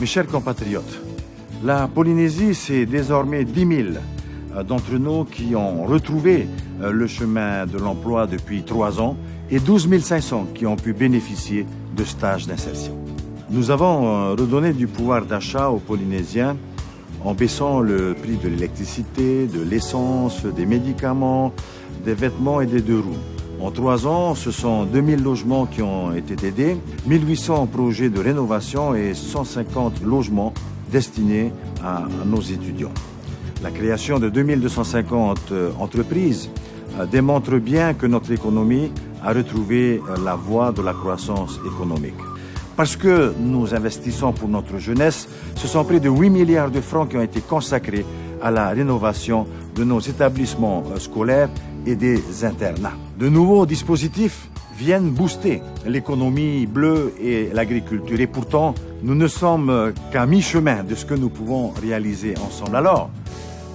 Mes chers compatriotes, la Polynésie, c'est désormais 10 000 d'entre nous qui ont retrouvé le chemin de l'emploi depuis 3 ans et 12 500 qui ont pu bénéficier de stages d'insertion. Nous avons redonné du pouvoir d'achat aux Polynésiens en baissant le prix de l'électricité, de l'essence, des médicaments, des vêtements et des 2 roues. En 3 ans, ce sont 2000 logements qui ont été aidés, 1800 projets de rénovation et 150 logements destinés à nos étudiants. La création de 2250 entreprises démontre bien que notre économie a retrouvé la voie de la croissance économique. Parce que nous investissons pour notre jeunesse, ce sont près de 8 milliards de francs qui ont été consacrés à la rénovation de nos établissements scolaires et des internats. De nouveaux dispositifs viennent booster l'économie bleue et l'agriculture. Et pourtant, nous ne sommes qu'à mi-chemin de ce que nous pouvons réaliser ensemble. Alors,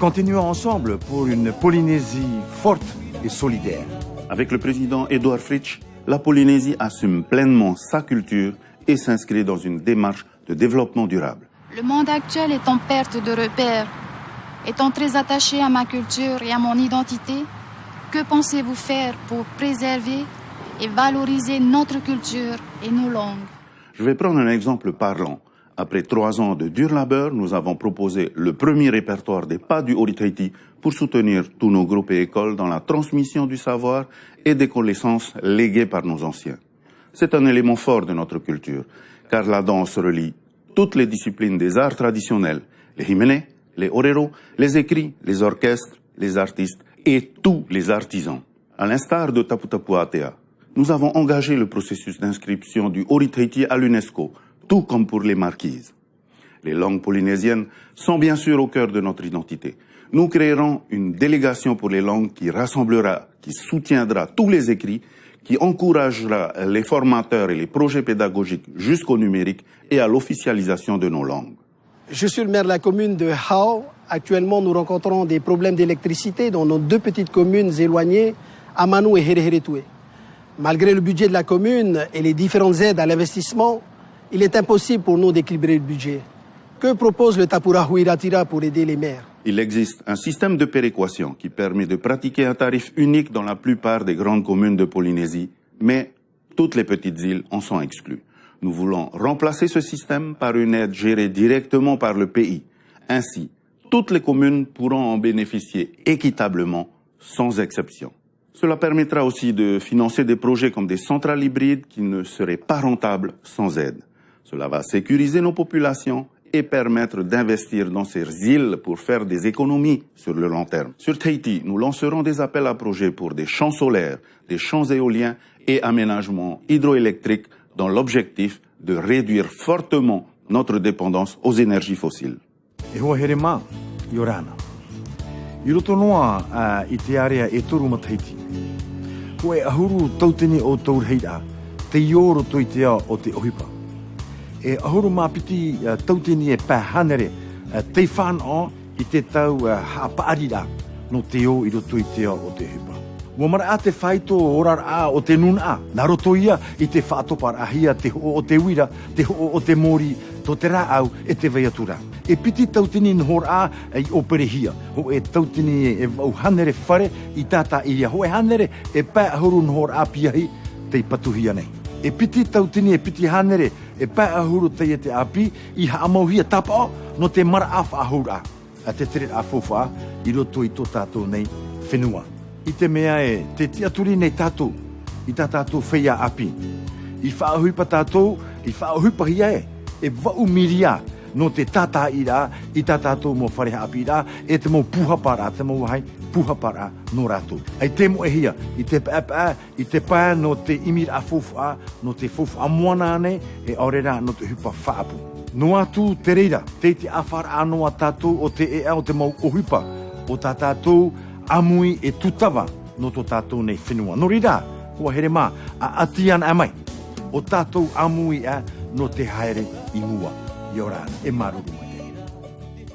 continuons ensemble pour une Polynésie forte et solidaire. Avec le président Edouard Fritsch, la Polynésie assume pleinement sa culture et s'inscrit dans une démarche de développement durable. Le monde actuel est en perte de repères. Étant très attaché à ma culture et à mon identité, que pensez-vous faire pour préserver et valoriser notre culture et nos langues? Je vais prendre un exemple parlant. Après 3 ans de dur labeur, nous avons proposé le premier répertoire des pas du Ori Tahiti pour soutenir tous nos groupes et écoles dans la transmission du savoir et des connaissances léguées par nos anciens. C'est un élément fort de notre culture, car la danse relie toutes les disciplines des arts traditionnels, les himene, les orero, les écrits, les orchestres, les artistes et tous les artisans. À l'instar de Tapu Tapu Atea, nous avons engagé le processus d'inscription du Ori Tahiti à l'UNESCO, tout comme pour les marquises. Les langues polynésiennes sont bien sûr au cœur de notre identité. Nous créerons une délégation pour les langues qui rassemblera, qui soutiendra tous les écrits, qui encouragera les formateurs et les projets pédagogiques jusqu'au numérique et à l'officialisation de nos langues. Je suis le maire de la commune de Hao. Actuellement, nous rencontrons des problèmes d'électricité dans nos 2 petites communes éloignées, Amanu et Hereheretue. Malgré le budget de la commune et les différentes aides à l'investissement, il est impossible pour nous d'équilibrer le budget. Que propose le Tapura Huiratira pour aider les maires? Il existe un système de péréquation qui permet de pratiquer un tarif unique dans la plupart des grandes communes de Polynésie, mais toutes les petites îles en sont exclues. Nous voulons remplacer ce système par une aide gérée directement par le pays. Ainsi, toutes les communes pourront en bénéficier équitablement, sans exception. Cela permettra aussi de financer des projets comme des centrales hybrides qui ne seraient pas rentables sans aide. Cela va sécuriser nos populations et permettre d'investir dans ces îles pour faire des économies sur le long terme. Sur Tahiti, nous lancerons des appels à projets pour des champs solaires, des champs éoliens et aménagements hydroélectriques dans l'objectif de réduire fortement notre dépendance aux énergies fossiles. E hoa here mā, i orana. I roto noa I te area e toru ma Tahiti. Ko e ahuru tautini o Taureira, te ioro toitea o te ohipa. E ahuru mapiti tautini e pāhanere, te whanau I te tau haapaarira no te o I roto toitea o te ohipa. Wa mara a te whaito orar a o te nun a, nā roto ia I te whaatopar ahia, te ho o te wira, te ho o te mori, to te rā au e te veiatura. E piti tautini nhor a I operehia, ho e tautini e vau hanere whare I tata ia, ho e hanere e pā ahuru nhor a piahi te patuhia nei. E piti tautini e piti hanere e pā ahuru te e te api I haamauhia tapa no te mara a whaahura. A te tere a fofa I roto I tō tātou nei whenua. I te mea e te tiaturi nei tātou, I tā tātou whea api. I whaahuipa tātou, I whaahuipa hia e vau miria no te tata ira, I tā tātou mō whareha api ira, e te mō puhapara, te mō wahai puhapara no rātou. Ai te mo e hia, I te pāpā, I te pā no te imir a fofa, no te fofa moana ane, e aurera no te hupa whaapu. No atu te reira, te awhara anoa tātou o te ea o te mau ohupa, o tā tātou amui e tutawa no tō tātou nei whenua. No rira, kua here mā, a atian amai, o tātou amui a no te haere I mua, I orana, e maruru mai.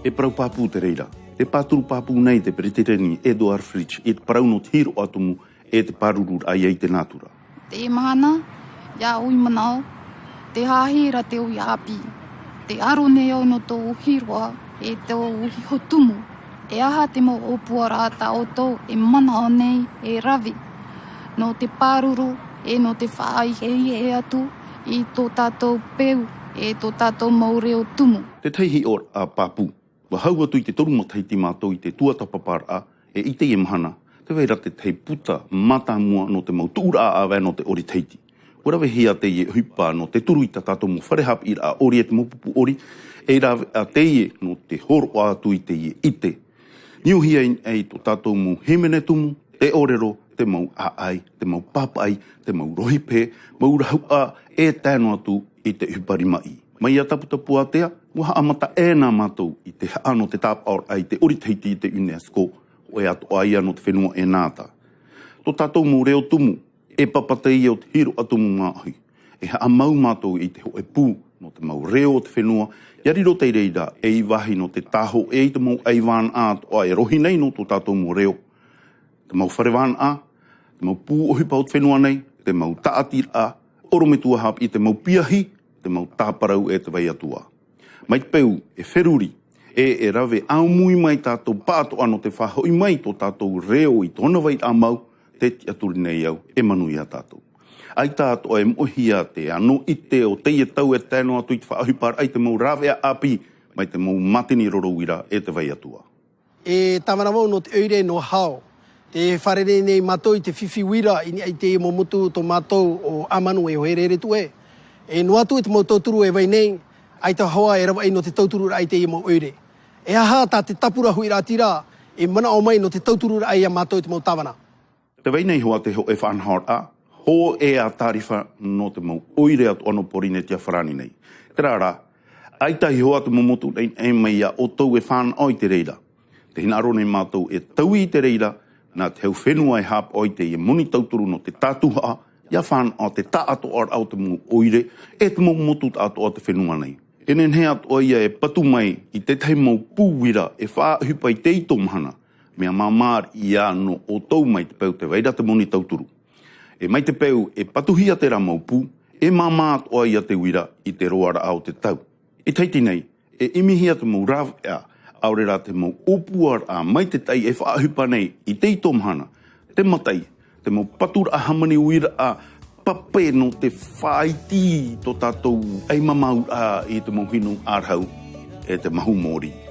E prau papu te reira, te paturu papu nei te pretireni Edouard Fritsch, e te prau no te hiro atumu, e te paruru ai ei te natura. Te mahana, ia ui manao, te hahira te ui api, te aroneo no tō hiroa e tō hihotumu. E aha te mo opua rāta o tō e mana o nei e ravi. No te pāruru e no te whaai e atu i tō tātou peu e tō tātou maureo tumu. Te teihi o a pāpū. Wa hau atu i te toru mataiti mātou i te tuatapapara e ite e mahana. Te weira te tei puta mata mua no te mau tuura awe no te ori teiti. Warawe hea te ie huipa no te turu i ta tātou mo wharehap i a ori e te mopupu ori. E rawe a te ie no te horo atu i te ie ite. Niuhia ei to tātou mo hemene tumu, te orero, te mau aai, te mau papai, te mau rohipe, mau rahua e tēno atu i te hupari mai. Mai a taputapu atea, waha amata e nā mātou i te ano te tāpaor ai te ori teiti i te UNESCO o e ato aia no te whenua e nāta. Tō tātou mo reo tumu, e papatei o te hiro atumu māhui. E ha amau mātou i te ho e pū no te mau reo o te whenua, Yariro te reira e i wahi no te taho e i te mau aiwan a o e rohi nei no tō tātou mo reo. Te mau wharewan a, te mau pū o hipa o te whenua nei, te mau taatir a, orometua hap i te mau piahi, te mau tāparau e te wai atua. Mai te peu e wheruri, e rawe au mui mai tātou pāto ano te whahoi mai tō tātou reo i tōna wai a mau, te ti aturi nei au e manui a tātou. Ai tātou e mohia te ano i te o teie tau e tēno atu i te whaahupar ai te mau rawea api mai te mau matini rorowira e te wai atua. E tamana mau no te oire no hao. Te wharere nei mātou i te whiwhiwira i te momutu tō mātou o amanu e hoerere tu e. E no atu i te mau tauturu e wai nei, ai te hoa e rawa i no te tauturu ai te i mau oire. E aha tā te tapura hui rā tira, e mana o mai no te tauturu ai a mātou i te mau tawana. Te wai nei hoa te ho e whanhor a, ho e a tarifa no te mau oire atu ano porine tia wharani nei. Te rara, ai tahi hoa te momotu nei e mai a o tau e whan oi te reira. Te hina aro nei mātou e tau i te reira, nā te hau whenua e hap oi te i moni tauturu no te tātuha, ia whan o te tā ato ar au te mau oire, e te mau motu ato o te whenua nei. E nen he atu oia e patu mai i te tei mau pūwira e wha hupa i te ito mahana, mea mamar i a no o tau mai te peu te waira te moni tauturu. E mai te peu e patuhia te rā mau pū, e mamāt oia te wira i te roara au te tau. E teiti nei, e imihia te mau rāwea, aurera te mau opuar a mai te tai e whaahupa nei i te ito mahana, te matai, te mau patura a hamani wira a pape no te whaiti to tātou ai mamau a i te mau hinu ārhau e te mahu mōri.